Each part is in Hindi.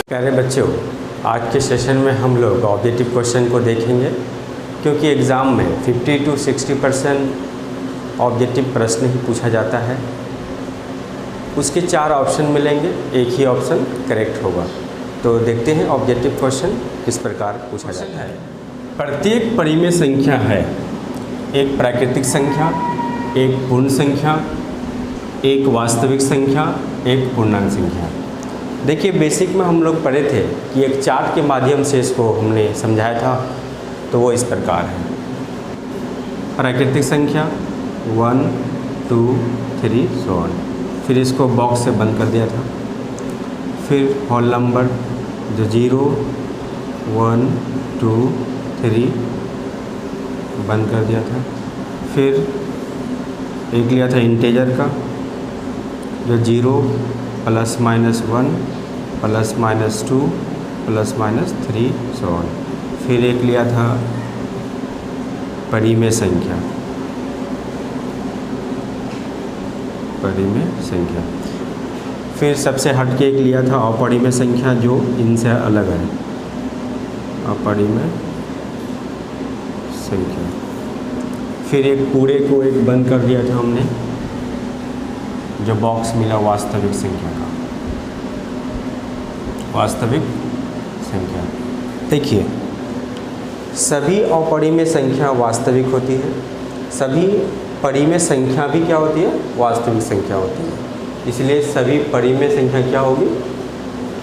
प्यारे बच्चों, आज के सेशन में हम लोग ऑब्जेक्टिव क्वेश्चन को देखेंगे, क्योंकि एग्ज़ाम में 50 to 60% ऑब्जेक्टिव प्रश्न ही पूछा जाता है। उसके 4 ऑप्शन मिलेंगे, एक ही ऑप्शन करेक्ट होगा। तो देखते हैं ऑब्जेक्टिव क्वेश्चन किस प्रकार पूछा जाता है। प्रत्येक परिमेय संख्या है एक प्राकृतिक संख्या, एक पूर्ण संख्या, एक वास्तविक संख्या, एक पूर्णांक संख्या। देखिए, बेसिक में हम लोग पढ़े थे कि एक चार्ट के माध्यम से इसको हमने समझाया था, तो वो इस प्रकार है। प्राकृतिक संख्या 1 2 3 so on, फिर इसको बॉक्स से बंद कर दिया था। फिर होल नंबर जो 0 1 2 3 बंद कर दिया था। फिर एक लिया था इंटेजर का जो 0 ±1 ±2 ±3 so on। फिर एक लिया था परिमेय संख्या, फिर सबसे हट के एक लिया था अपरिमेय संख्या जो इनसे अलग है, अपरिमेय संख्या। फिर एक पूरे को एक बंद कर दिया था हमने, जो बॉक्स मिला वास्तविक संख्या का, वास्तविक संख्या। देखिए, सभी अपरिमेय संख्या वास्तविक होती है, सभी परिमेय संख्या भी क्या होती है, वास्तविक संख्या होती है। इसलिए सभी परिमेय संख्या क्या होगी,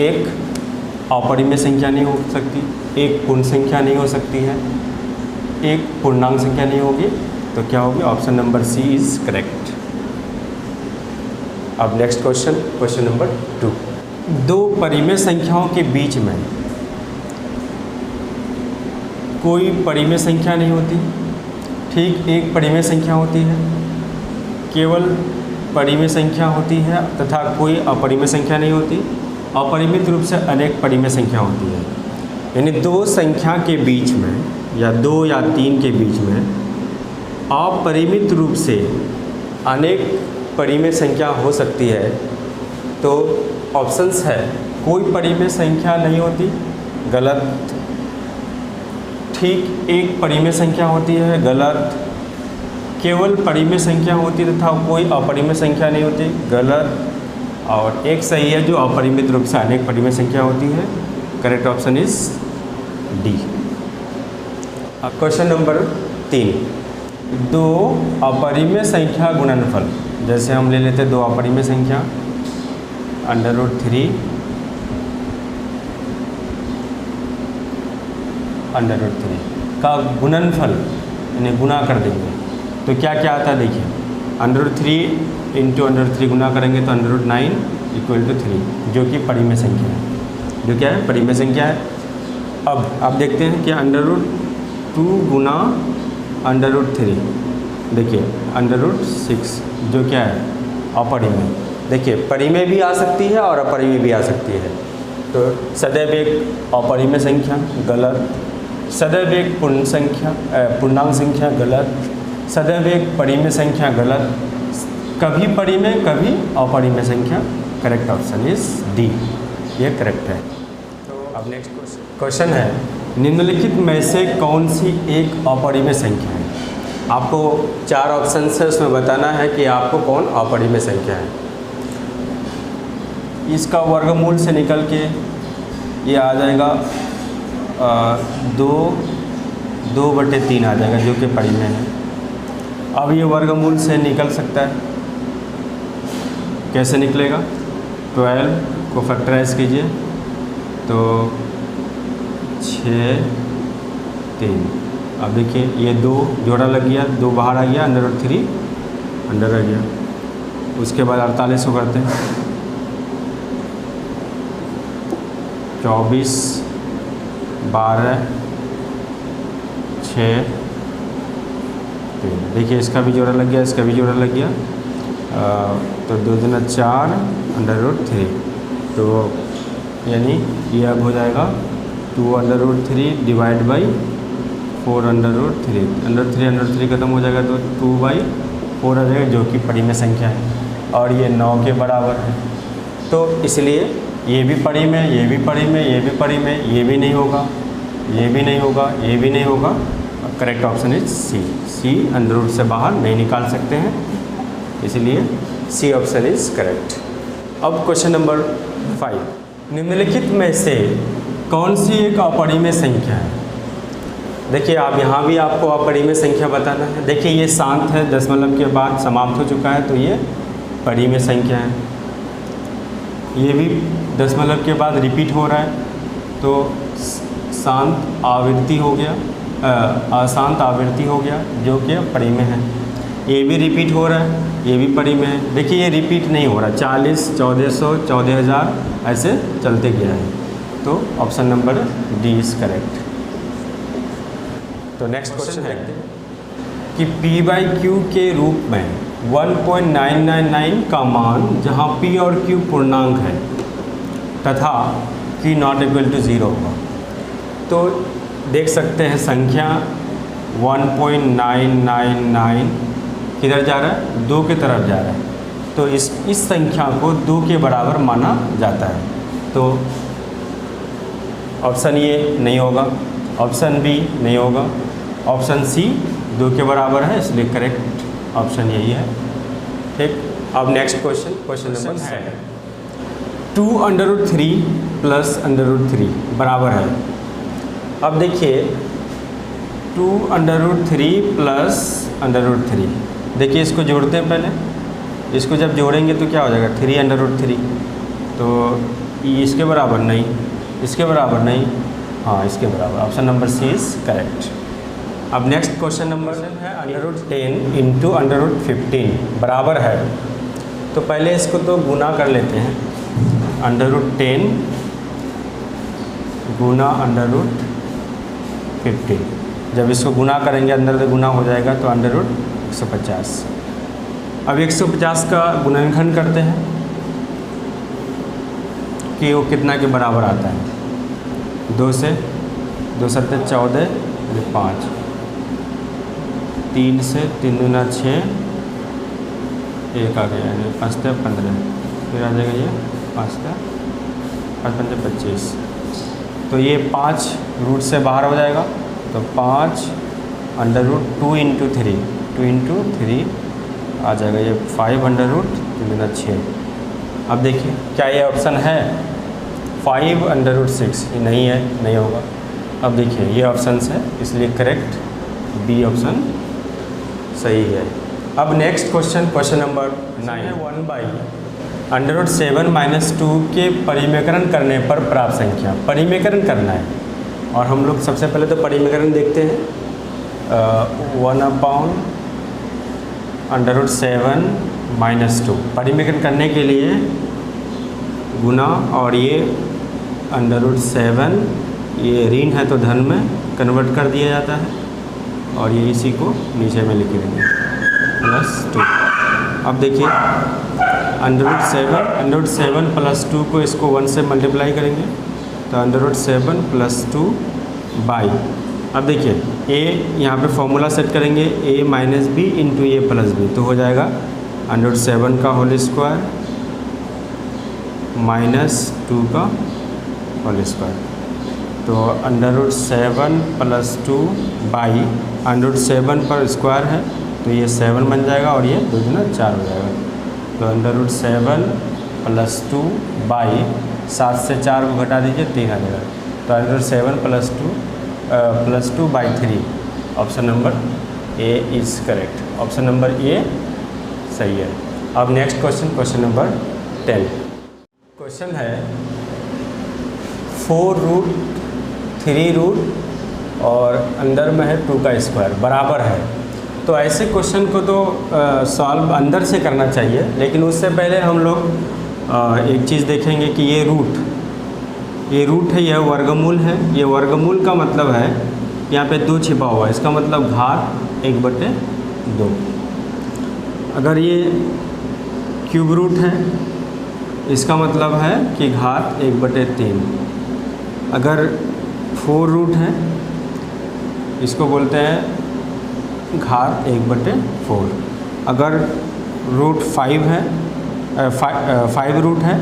एक अपरिमेय संख्या नहीं हो सकती, एक पूर्ण संख्या नहीं हो सकती है, एक पूर्णांक संख्या नहीं होगी। तो क्या होगी, option number C is correct. अब नेक्स्ट क्वेश्चन नंबर 2। दो परिमेय संख्याओं के बीच में कोई परिमेय संख्या नहीं होती, ठीक एक परिमेय संख्या होती है, केवल परिमेय संख्या होती है तथा कोई अपरिमेय संख्या नहीं होती। अपरिमित रूप से अनेक परिमेय संख्या होती है, यानी दो संख्या के बीच में या 2 या 3 के बीच में अपरिमित रूप से अनेक परिमेय संख्या हो सकती है। तो ऑप्शंस है, कोई परिमेय संख्या नहीं होती, गलत। ठीक एक परिमेय संख्या होती है, गलत। केवल परिमेय संख्या होती तथा कोई अपरिमेय संख्या नहीं होती, गलत। और एक सही है, जो अपरिमित रूप से अनेक परिमेय संख्या होती है। Correct option is D. अब क्वेश्चन नंबर 3। दो अपरिमेय संख्या गुणनफल, जैसे हम ले लेते 2 अपरिमेय संख्या √3 का गुणनफल, यानी गुना कर देंगे तो क्या क्या आता है। देखिए, √3 × √3 गुना करेंगे तो √9 = 3, जो कि परिमेय संख्या है। जो क्या है, परिमेय संख्या है। अब आप देखते हैं कि √2 गुना √3, देखिए √6, जो क्या है, अपरिमेय। देखिए, परिमेय भी आ सकती है और अपरिमेय भी आ सकती है। तो सदैव एक अपरिमेय संख्या, गलत। सदैव एक पूर्णांक संख्या, गलत। सदैव एक परिमेय संख्या, गलत। कभी परिमेय कभी अपरिमेय संख्या। करेक्ट ऑप्शन इज डी, ये करेक्ट है। तो अब नेक्स्ट क्वेश्चन है, निम्नलिखित में से कौन सी एक अपरिमेय संख्या है। आपको 4 ऑप्शन है, उसमें बताना है कि आपको कौन अपरिमेय संख्या है। इसका वर्गमूल से निकल के ये आ जाएगा 2/3 आ जाएगा, जो कि परिमेय है। अब ये वर्गमूल से निकल सकता है, कैसे निकलेगा। 12 को फैक्टराइज कीजिए तो 6 3। अब देखिए, ये 2 जोड़ा लग गया, 2 बाहर आ गया, √3 अंदर आ गया। उसके बाद 48 को करते हैं, 24 12 6 3। देखिए, इसका भी जोड़ा लग गया, इसका भी जोड़ा लग गया, तो 2 दूना 4 √3। तो यानी ये अब हो जाएगा 2 √3 डिवाइड बाई 4 √3। √3 खत्म हो जाएगा तो 2/4 आ जाएगा, जो कि परिमेय संख्या है। और ये 9 के बराबर है। तो इसलिए ये भी परिम है, ये भी परिम है, ये भी परिम है, ये भी नहीं होगा, ये भी नहीं होगा, ये भी नहीं होगा। Correct option is C. C under root से बाहर नहीं निकाल सकते हैं, इसलिए सी ऑप्शन इज करेक्ट। अब क्वेश्चन नंबर 5, निम्नलिखित में से कौन सी एक अपरिमेय संख्या है? देखिए आप यहाँ भी आपको अपरिमेय संख्या बताना है। देखिए ये शांत है, दशमलव के बाद समाप्त हो चुका है, तो ये परिमेय संख्या है। ये भी दशमलव के बाद रिपीट हो रहा है, तो शांत आवृत्ति हो गया, अशांत आवृत्ति हो गया, जो कि परिमेय है। ये भी रिपीट हो रहा है, ये भी परिमेय है। देखिए ये रिपीट नहीं हो रहा, 40, 1400, 14000 ऐसे चलते गया है, तो option number D is correct. तो नेक्स्ट क्वेश्चन है कि P/Q के रूप में 1.999 का मान जहाँ P और Q पूर्णांक है तथा Q नॉट इक्वल टू 0 होगा, तो देख सकते हैं संख्या 1.999 किधर जा रहा है, 2 की तरफ जा रहा है, तो इस संख्या को 2 के बराबर माना जाता है। तो ऑप्शन ए नहीं होगा, ऑप्शन बी नहीं होगा, ऑप्शन सी 2 के बराबर है, इसलिए करेक्ट ऑप्शन यही है। ठीक, अब नेक्स्ट क्वेश्चन नंबर है 2√3 प्लस √3 बराबर है। अब देखिए 2√3 प्लस √3, देखिए इसको जोड़ते हैं पहले, इसको जब जोड़ेंगे तो क्या हो जाएगा 3√3, तो इसके बराबर नहीं, इसके बराबर नहीं, हाँ इसके बराबर, option number C is correct. अब नेक्स्ट क्वेश्चन नंबर है √10 इंटू √15 बराबर है, तो पहले इसको तो गुना कर लेते हैं, √10 गुना √15, जब इसको गुना करेंगे अंदर से गुना हो जाएगा तो √150। अब 150 का गुणनखंड करते हैं कि वो कितना के बराबर आता है, 2 से 2 सत्ते 14, 5, 3 से 3 दूना 6, 1 आ गया, 5 से 15, फिर आ जाएगा ये 5 से 5 25, तो ये 5 रूट से बाहर हो जाएगा, तो 5 √2 इंटू 3, 2 इंटू 3 आ जाएगा, ये 5 √3 दूना 6। अब देखिए क्या ये ऑप्शन है 5 √6, ये नहीं है, नहीं होगा। अब देखिए ये ऑप्शन है, इसलिए करेक्ट बी ऑप्शन सही है। अब नेक्स्ट क्वेश्चन नंबर 9 है 1/√7 - 2 के परिमेयकरण करने पर प्राप्त संख्या। परिमेयकरण करना है और हम लोग सबसे पहले तो परिमेयकरण देखते हैं, 1/√7 - 2 परिमेयकरण करने के लिए गुना, और ये √7 ये ऋण है तो धन में कन्वर्ट कर दिया जाता है, और ये इसी को नीचे में लिख देंगे +2। अब देखिए √7 + 2 को इसको 1 से मल्टीप्लाई करेंगे, तो √7 + 2 बाई, अब देखिए a यहाँ पे फॉर्मूला सेट करेंगे, a - b into a + b, तो हो जाएगा √7 का होल स्क्वायर -2 का होल स्क्वायर, तो √7 + 2 बाई √7 पर स्क्वायर है तो ये 7 बन जाएगा, और ये 2 दूना 4 हो जाएगा, तो √7 + 2 बाई 7 से 4 को घटा दीजिए 3 आ जाएगा, तो √7 + 2 by 3, option number A is correct, option number A सही है। अब नेक्स्ट क्वेश्चन नंबर 10 क्वेश्चन है 4√3 और अंदर में है 2 का स्क्वायर बराबर है। तो ऐसे क्वेश्चन को तो सॉल्व अंदर से करना चाहिए, लेकिन उससे पहले हम लोग एक चीज़ देखेंगे कि ये रूट है, यह वर्गमूल है। ये वर्गमूल का मतलब है यहाँ पे 2 छिपा हुआ है, इसका मतलब घात 1/2। अगर ये क्यूब रूट है, इसका मतलब है कि घात 1/3। अगर 4 रूट है, इसको बोलते हैं घात 1/4। अगर √5 है, 5 रूट है,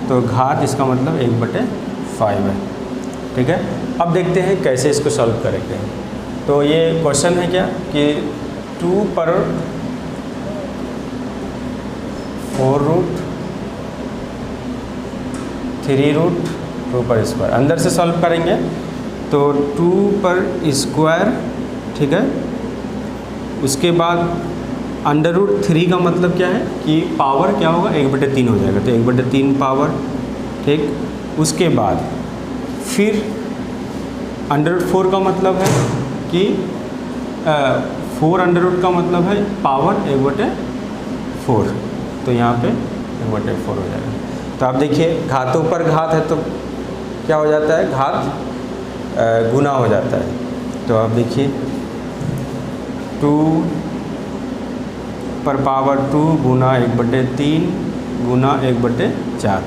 तो घात इसका मतलब 1/5 है। ठीक है, अब देखते हैं कैसे इसको सॉल्व करेंगे। तो ये क्वेश्चन है क्या कि 2 पर 4 रूट 3 रूट 2 पर स्क्वायर, अंदर से सॉल्व करेंगे तो 2 पर स्क्वायर, ठीक है। उसके बाद √3 का मतलब क्या है कि पावर क्या होगा, 1/3 हो जाएगा, तो 1/3 पावर, ठीक। उसके बाद फिर √4 का मतलब है कि 4 का मतलब है पावर 1/4, तो यहाँ पे 1/4 हो जाएगा। तो आप देखिए घातों पर घात है तो क्या हो जाता है, घात गुना हो जाता है। तो आप देखिए 2 पर पावर 2 गुना 1/3 गुना 1/4,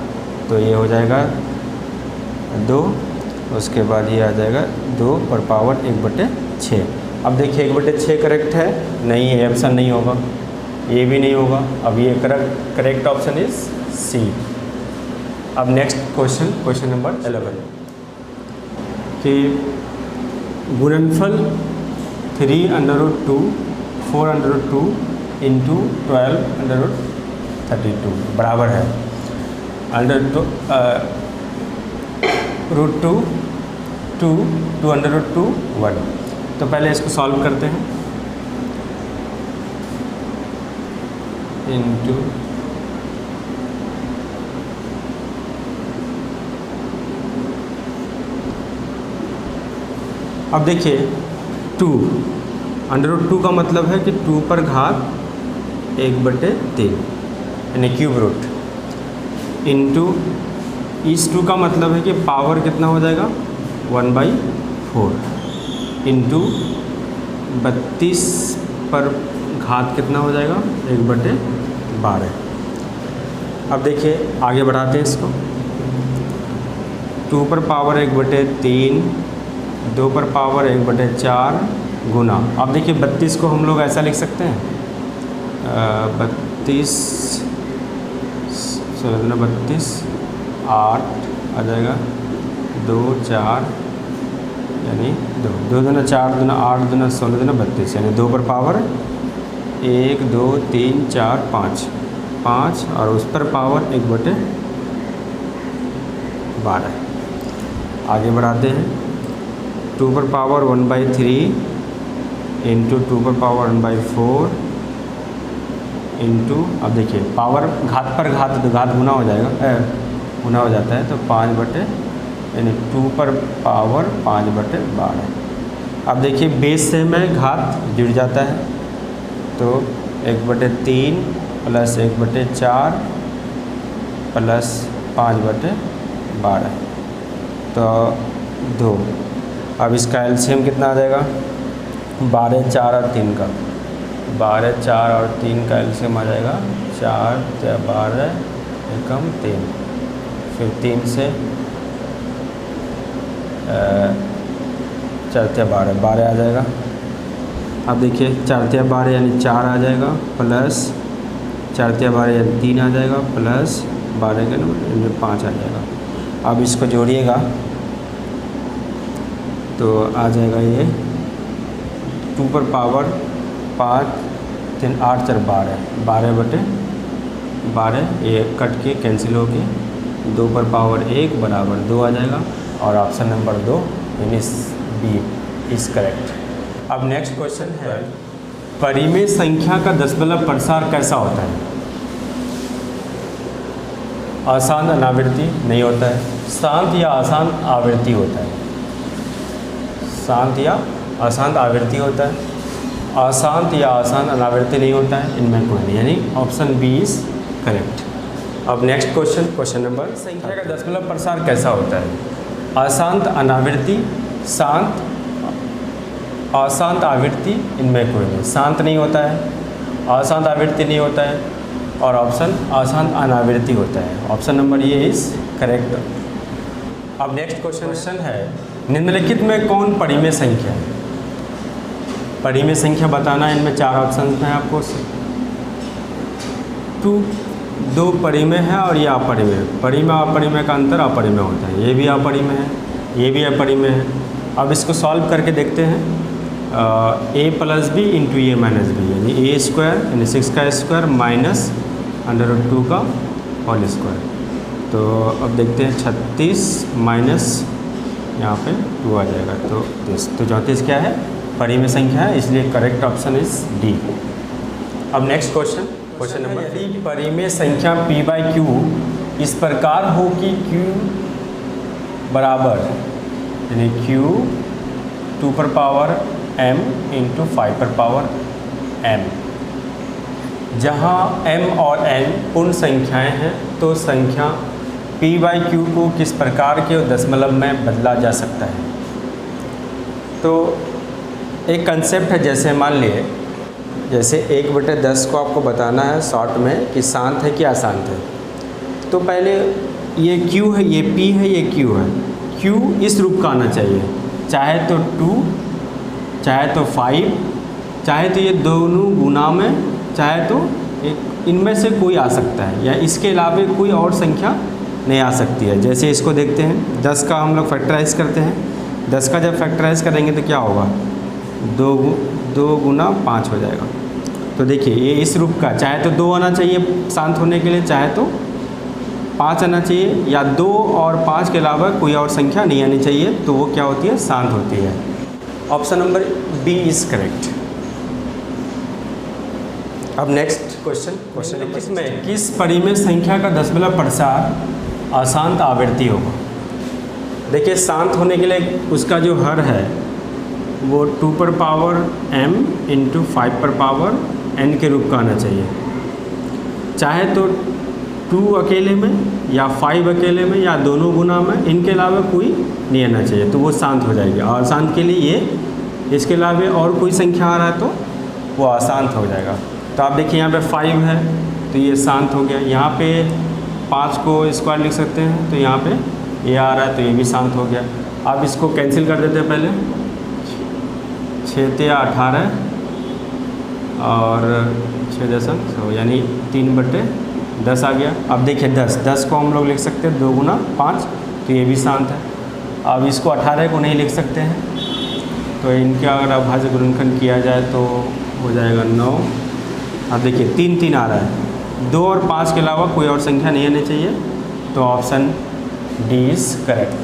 तो ये हो जाएगा 2। उसके बाद ये आ जाएगा 2 पर पावर 1/6। अब देखिए 1/6 करेक्ट है, नहीं है, ऑप्शन नहीं होगा, ये भी नहीं होगा। अब ये करेक्ट ऑप्शन इज सी। अब नेक्स्ट क्वेश्चन नंबर 11 कि गुणनफल 3√2 4√2 इंटू 12√32 बराबर है √2 2 2√2 1। तो पहले इसको सॉल्व करते हैं। इंटू अब देखिए 2 √2 का मतलब है कि 2 पर घात 1/3 यानी क्यूब रूट, इंटू इस 2 का मतलब है कि पावर कितना हो जाएगा 1/4, इंटू 32 पर घात कितना हो जाएगा 1/12। अब देखिए आगे बढ़ाते हैं इसको। 2 पर पावर 1/3, 2 पर पावर 1/4 गुना, अब देखिए 32 को हम लोग ऐसा लिख सकते हैं 32 32 8 आ जाएगा 2 4 यानी 2 2 दूना 4 दूना 8 दूना 16 दूना 32, यानी 2 पर पावर 1 2 3 4 5 और उस पर पावर 1/12। आगे बढ़ाते हैं। 2 पर पावर 1/3 इंटू 2 पर पावर 1/4 इंटू, अब देखिए पावर घात पर घात तो घात गुना हो जाएगा, गुना हो जाता है, तो 5 यानी 2 पर पावर 5/12। अब देखिए बेस से में घात जुड़ जाता है, तो 1/3 प्लस 1/4 प्लस 5/12, तो 2। अब इसका एलसीएम कितना आ जाएगा 12 4 और 3 का, 12 4 और 3 का एलसीएम आ जाएगा 4 या 12 एकम 3, फिर 3 से 4 या 12 आ जाएगा। अब देखिए 4 या 12 यानी 4 आ जाएगा, प्लस 4 या 12 यानी 3 आ जाएगा, प्लस 12 का नंबर इनमें 5 आ जाएगा। अब इसको जोड़िएगा तो आ जाएगा ये 2 पर पावर 5 3 8 4 12 ये कट के कैंसिल होके 2 पर पावर 1 बराबर 2 आ जाएगा, और ऑप्शन नंबर 2 यानी बी इज करेक्ट। अब नेक्स्ट क्वेश्चन है परिमेय संख्या का दशमलव प्रसार कैसा होता है। आसान अनावृत्ति नहीं होता है, शांत या आसान आवृत्ति होता है, शांत या अशांत आवृत्ति होता है, अशांत या आसान अनावृत्ति नहीं होता है, इनमें कोई नहीं, यानी ऑप्शन बी इज करेक्ट। अब नेक्स्ट क्वेश्चन नंबर संख्या का दशमलव प्रसार कैसा होता है। अशांत अनावृत्ति, शांत अशांत आवृत्ति, इनमें कोई नहीं, शांत नहीं होता है, अशांत आवृत्ति नहीं होता है, और ऑप्शन अशांत अनावृत्ति होता है, ऑप्शन नंबर ये इज करेक्ट। अब नेक्स्ट क्वेश्चन है निम्नलिखित में कौन परिमेय संख्या है। परिमेय संख्या बताना, इनमें 4 ऑप्शन हैं आपको। 2 दो परिमेय है और ये अपरिमेय। परिमेय और अपरिमेय का अंतर अपरिमेय होता है। ये भी अपरिमेय है, ये भी अपरिमेय है। अब इसको सॉल्व करके देखते हैं। a plus B into A minus B, यानी ए स्क्वायर यानी 6 का स्क्वायर माइनस √2 का होल स्क्वायर। तो अब देखते हैं 36 माइनस यहाँ पे 2 आ जाएगा, तो 34 क्या है, परिमेय संख्या है, इसलिए करेक्ट ऑप्शन इज डी। अब नेक्स्ट क्वेश्चन नंबर, यदि परिमेय संख्या p/q इस प्रकार हो कि q बराबर यानी q 2m इंटू 5m, जहाँ m और n पूर्ण संख्याएं हैं, तो संख्या p/q को किस प्रकार के दशमलव में बदला जा सकता है। तो एक कंसेप्ट है, जैसे मान लिए जैसे 1/10 को आपको बताना है शॉर्ट में कि शांत है कि अशांत है। तो पहले ये q है, ये p है, ये q है। q इस रूप का आना चाहिए, चाहे तो 2, चाहे तो 5, चाहे तो ये दोनों गुना में, चाहे तो एक इनमें से कोई आ सकता है, या इसके अलावा कोई और संख्या नहीं आ सकती है। जैसे इसको देखते हैं, 10 का हम लोग फैक्टराइज करते हैं। 10 का जब फैक्टराइज करेंगे तो क्या होगा, 2 गुना 5 हो जाएगा। तो देखिए ये इस रूप का, चाहे तो 2 आना चाहिए शांत होने के लिए, चाहे तो 5 आना चाहिए, या 2 और 5 के अलावा कोई और संख्या नहीं आनी चाहिए, तो वो क्या होती है, शांत होती है। Option number B is correct. अब नेक्स्ट क्वेश्चन 21 में किस परिमेय संख्या का दशमलव प्रसार अशांत आवृत्ति होगा। देखिए शांत होने के लिए उसका जो हर है वो 2m इंटू 5n के रूप का आना चाहिए। चाहे तो 2 अकेले में, या 5 अकेले में, या दोनों गुना में, इनके अलावा कोई नहीं आना चाहिए, तो वो शांत हो जाएगी। और शांत के लिए ये, इसके अलावा और कोई संख्या आ रहा है तो वो अशांत हो जाएगा। तो आप देखिए यहाँ पे 5 है तो ये शांत हो गया। यहाँ पे 5 को स्क्वायर लिख सकते हैं, तो यहाँ पे ये आ रहा है तो ये भी शांत हो गया। आप इसको कैंसिल कर देते हैं पहले, 6 या 18 और 6 यानी 3/10 आ गया। अब देखिए 10 को हम लोग लिख सकते हैं 2 गुना 5, तो ये भी शांत है। अब इसको 18 को नहीं लिख सकते हैं, तो इनका अगर अभाज्य गुणनखंड किया जाए तो हो जाएगा 9। अब देखिए 3 आ रहा है, 2 और 5 के अलावा कोई और संख्या नहीं आनी चाहिए, तो ऑप्शन डी इज़ करेक्ट।